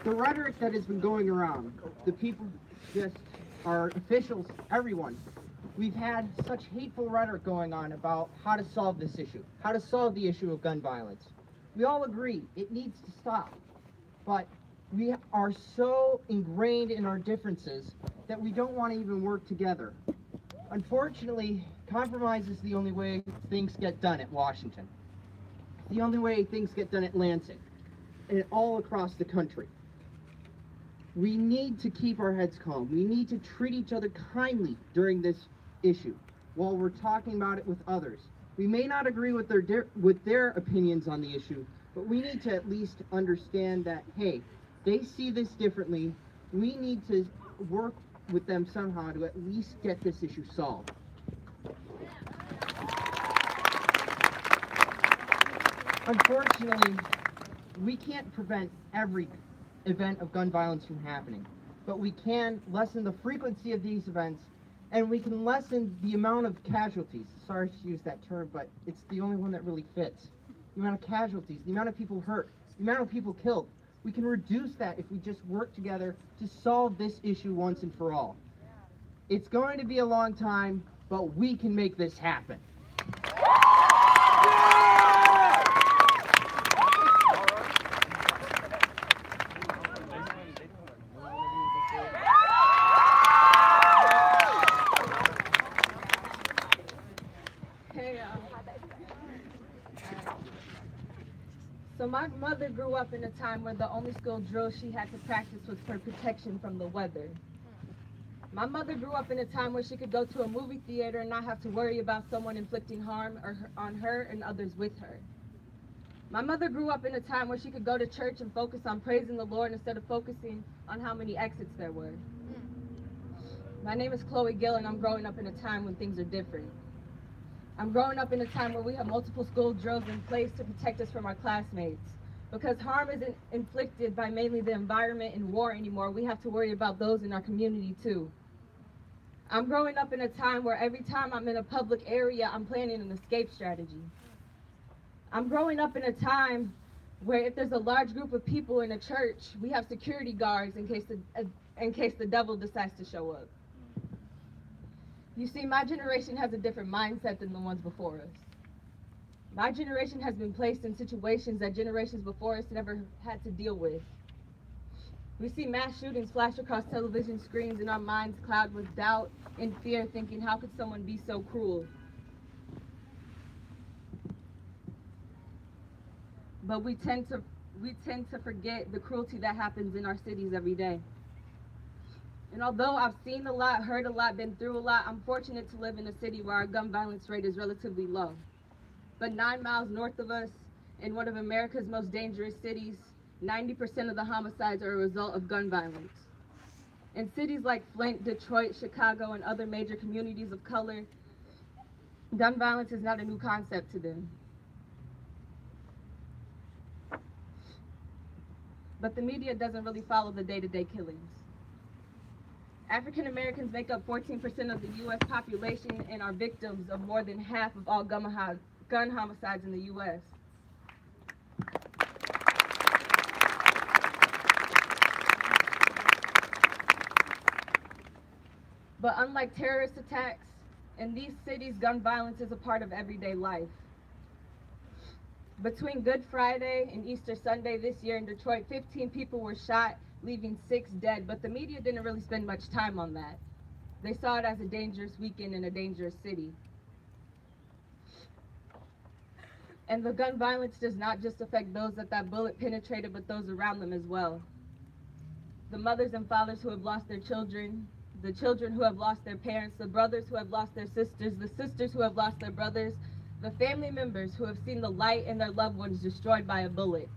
The rhetoric that has been going around, the people, just our officials, everyone, we've had such hateful rhetoric going on about how to solve this issue, how to solve the issue of gun violence. We all agree it needs to stop, but we are so ingrained in our differences that we don't want to even work together. Unfortunately, compromise is the only way things get done at Washington. It's the only way things get done at Lansing and all across the country. We need to keep our heads calm. We need to treat each other kindly during this issue while we're talking about it with others. We may not agree with their opinions on the issue, but we need to at least understand that, hey, they see this differently. We need to work with them somehow to at least get this issue solved. Unfortunately, we can't prevent every event of gun violence from happening, but we can lessen the frequency of these events, and we can lessen the amount of casualties. Sorry to use that term, but it's the only one that really fits. The amount of casualties, the amount of people hurt, the amount of people killed. We can reduce that if we just work together to solve this issue once and for all. It's going to be a long time, but we can make this happen. So my mother grew up in a time where the only school drill she had to practice was for protection from the weather. My mother grew up in a time where she could go to a movie theater and not have to worry about someone inflicting harm on her and others with her. My mother grew up in a time where she could go to church and focus on praising the Lord instead of focusing on how many exits there were. My name is Chloe Gill, and I'm growing up in a time when things are different. I'm growing up in a time where we have multiple school drills in place to protect us from our classmates. Because harm isn't inflicted by mainly the environment and war anymore, we have to worry about those in our community too. I'm growing up in a time where every time I'm in a public area, I'm planning an escape strategy. I'm growing up in a time where if there's a large group of people in a church, we have security guards in case the devil decides to show up. You see, my generation has a different mindset than the ones before us. My generation has been placed in situations that generations before us never had to deal with. We see mass shootings flash across television screens and our minds cloud with doubt and fear, thinking, how could someone be so cruel? But we tend to forget the cruelty that happens in our cities every day. And although I've seen a lot, heard a lot, been through a lot, I'm fortunate to live in a city where our gun violence rate is relatively low. But 9 miles north of us, in one of America's most dangerous cities, 90% of the homicides are a result of gun violence. In cities like Flint, Detroit, Chicago, and other major communities of color, gun violence is not a new concept to them. But the media doesn't really follow the day-to-day killings. African Americans make up 14% of the U.S. population and are victims of more than half of all gun homicides in the U.S. But unlike terrorist attacks, in these cities, gun violence is a part of everyday life. Between Good Friday and Easter Sunday this year in Detroit, 15 people were shot, leaving 6 dead, but the media didn't really spend much time on that. They saw it as a dangerous weekend in a dangerous city. And the gun violence does not just affect those that bullet penetrated, but those around them as well. The mothers and fathers who have lost their children, the children who have lost their parents, the brothers who have lost their sisters, the sisters who have lost their brothers, the family members who have seen the light and their loved ones destroyed by a bullet.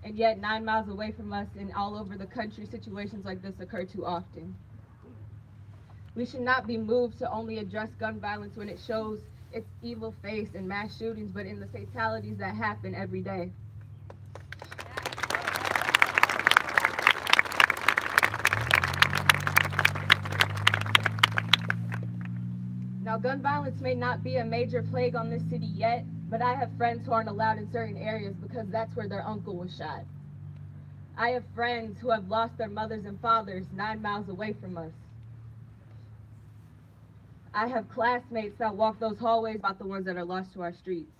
And yet 9 miles away from us and all over the country, situations like this occur too often. We should not be moved to only address gun violence when it shows its evil face in mass shootings, but in the fatalities that happen every day. Now, gun violence may not be a major plague on this city yet, but I have friends who aren't allowed in certain areas because that's where their uncle was shot. I have friends who have lost their mothers and fathers 9 miles away from us. I have classmates that walk those hallways about the ones that are lost to our streets.